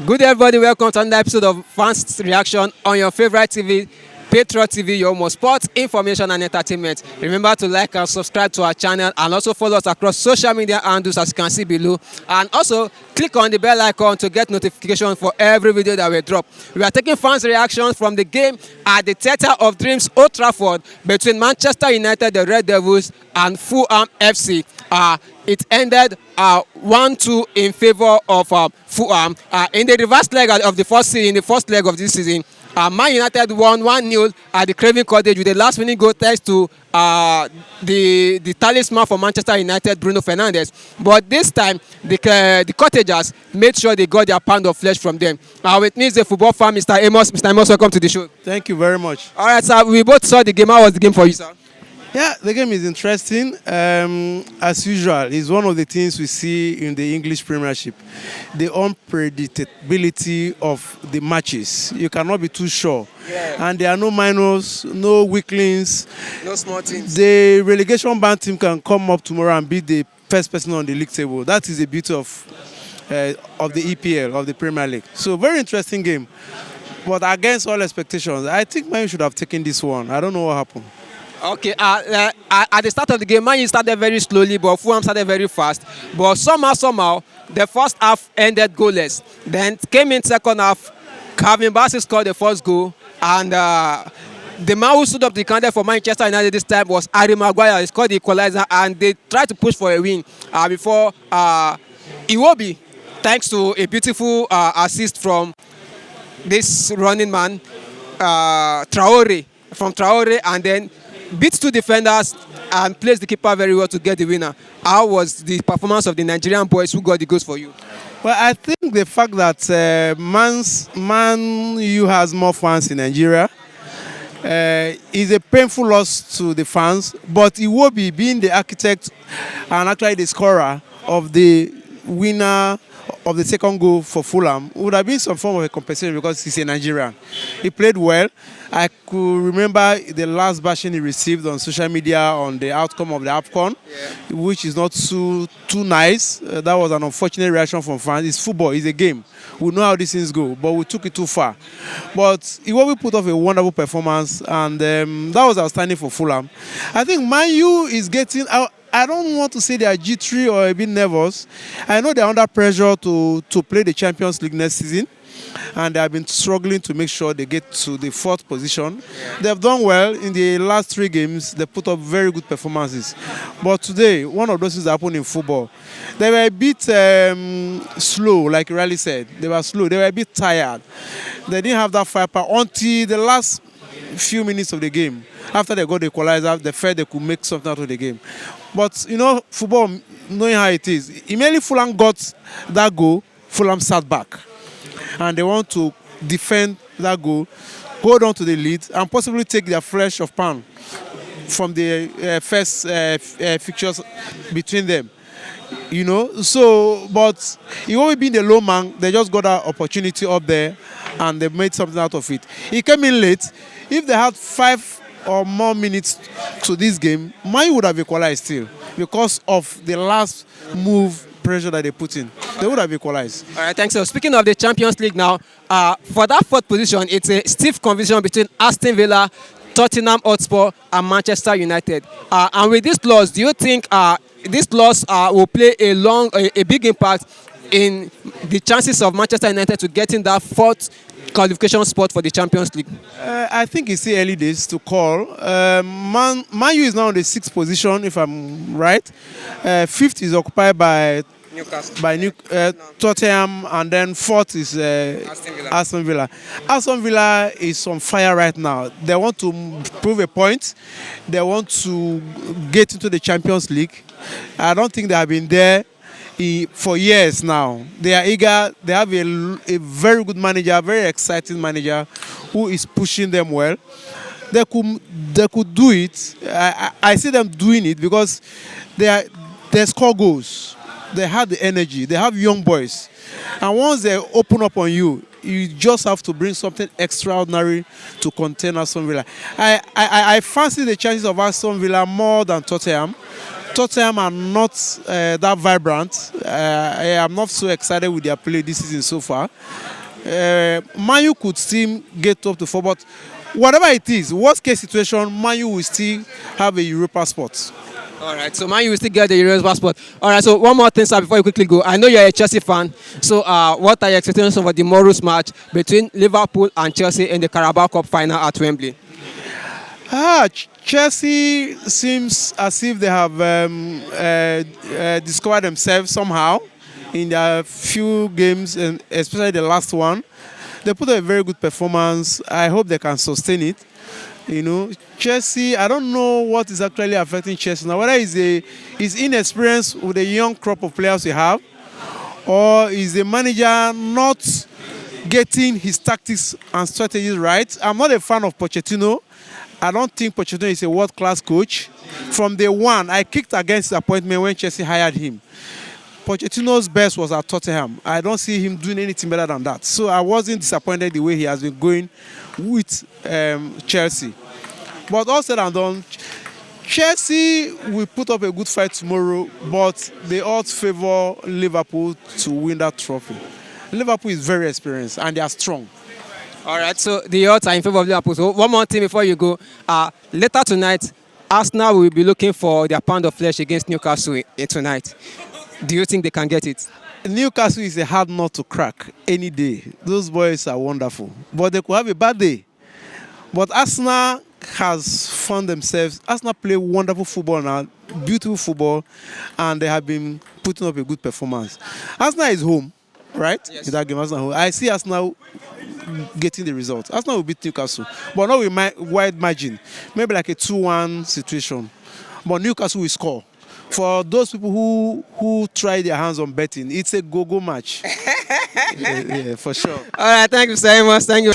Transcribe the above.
Good day, everybody. Welcome to another episode of Fans Reaction on your favorite TV, PatriotTV, your most sports, information and entertainment. Remember to like and subscribe to our channel and also follow us across social media handles as you can see below. And also click on the bell icon to get notification for every video that we drop. We are taking fans' reactions from the game at the Theatre of Dreams, Old Trafford, between Manchester United, the Red Devils, and Fulham FC. It ended 1-2 in favor of Fulham. In the reverse leg of the first leg of this season, Man United won 1-0 at the Craven Cottage with a last-minute goal thanks to the talisman for Manchester United, Bruno Fernandes. But this time, the Cottagers made sure they got their pound of flesh from them. With me is the football fan, Mr. Amos. Mr. Amos, welcome to the show. Thank you very much. All right, sir. We both saw the game. How was the game for you, sir? Yeah, the game is interesting. As usual, it's one of the things we see in the English Premiership. The unpredictability of the matches. You cannot be too sure. Yeah. And there are no minors, no weaklings. No small teams. The relegation bound team can come up tomorrow and be the first person on the league table. That is the beauty of the EPL, of the Premier League. So, very interesting game. But against all expectations, I think Man U should have taken this one. I don't know what happened. Okay, at the start of the game, Man U started very slowly, but Fulham started very fast. But somehow, the first half ended goalless. Then came in second half, Calvin Bassey scored the first goal, and the man who stood up the counter for Manchester United this time was Harry Maguire. He scored the equalizer, and they tried to push for a win before Iwobi, thanks to a beautiful assist from this running man, Traore, and then beat two defenders and placed the keeper very well to get the winner. How was the performance of the Nigerian boys who got the goals for you? Well, I think the fact that Man U has more fans in Nigeria is a painful loss to the fans, but Iwobi, being the architect and actually the scorer of the winner of the second goal for Fulham, would have been some form of a compensation because he's a Nigerian. He played well. I could remember the last bashing he received on social media on the outcome of the AFCON, which is not too nice. That was an unfortunate reaction from fans. It's football, it's a game. We know how these things go, but we took it too far. But Iwobi put off a wonderful performance, and that was outstanding for Fulham. I think Man U is getting out. I don't want to say they are jittery or a bit nervous. I know they're under pressure to play the Champions League next season, and they have been struggling to make sure they get to the fourth position. They've done well in the last 3 games. They put up very good performances. But today, one of those things happened in football. They were a bit slow, like Riley said. They were slow. They were a bit tired. They didn't have that firepower until the last few minutes of the game. After they got the equalizer, they felt they could make something out of the game. But, you know, football, knowing how it is, immediately Fulham got that goal, Fulham sat back. And they want to defend that goal, hold on to the lead, and possibly take their flesh of pound from the first fixtures between them. You know, so, but he won't be the low man. They just got that opportunity up there, and they made something out of it. He came in late. If they had 5 or more minutes to this game, mine would have equalized still because of the last move pressure that they put in. They would have equalized. All right, thanks. So speaking of the Champions League now, for that 4th position, it's a stiff competition between Aston Villa, Tottenham Hotspur, and Manchester United. And with this loss, do you think this loss will play a big impact in the chances of Manchester United to getting that 4th qualification spot for the Champions League? I think it's still early days to call. Man U is now in the 6th position, if I'm right. 5th is occupied by Newcastle, Tottenham, and then 4th is Aston Villa. Aston Villa is on fire right now. They want to prove a point. They want to get into the Champions League. I don't think they have been there for years now. They are eager. They have a very good manager, a very exciting manager who is pushing them well. They could do it. I see them doing it because they score goals. They have the energy. They have young boys. And once they open up on you, you just have to bring something extraordinary to contain Aston Villa. I fancy the chances of Aston Villa more than Tottenham. Tottenham are not that vibrant. I am not so excited with their play this season so far. Man U could still get up to 4, but whatever it is, worst case situation, Man U will still have a Europa spot. All right, so Man U will still get the Europa spot. All right, so one more thing, sir, before you quickly go. I know you're a Chelsea fan, so what are your expectations for the Morus match between Liverpool and Chelsea in the Carabao Cup final at Wembley? Chelsea seems as if they have discovered themselves somehow in their few games, and especially the last one. They put a very good performance. I hope they can sustain it. You know, Chelsea, I don't know what is actually affecting Chelsea now. Whether it's inexperience with the young crop of players we have, or is the manager not getting his tactics and strategies right. I'm not a fan of Pochettino. I don't think Pochettino is a world-class coach. From day one, I kicked against the appointment when Chelsea hired him. Pochettino's best was at Tottenham. I don't see him doing anything better than that. So I wasn't disappointed the way he has been going with Chelsea. But all said and done, Chelsea will put up a good fight tomorrow, but the odds favor Liverpool to win that trophy. Liverpool is very experienced and they are strong. All right, so the odds are in favor of Liverpool. So one more thing before you go. Later tonight, Arsenal will be looking for their pound of flesh against Newcastle tonight. Do you think they can get it? Newcastle is a hard nut to crack any day. Those boys are wonderful. But they could have a bad day. But Arsenal has found themselves. Arsenal play wonderful football now, beautiful football, and they have been putting up a good performance. Arsenal is home, right? Yes. In that game, Arsenal home. I see Arsenal getting the result. Arsenal will beat Newcastle, but not with wide margin. Maybe like a 2-1 situation. But Newcastle will score. For those people who try their hands on betting, it's a go-go match. Yeah, for sure. All right, thank you so much. Thank you.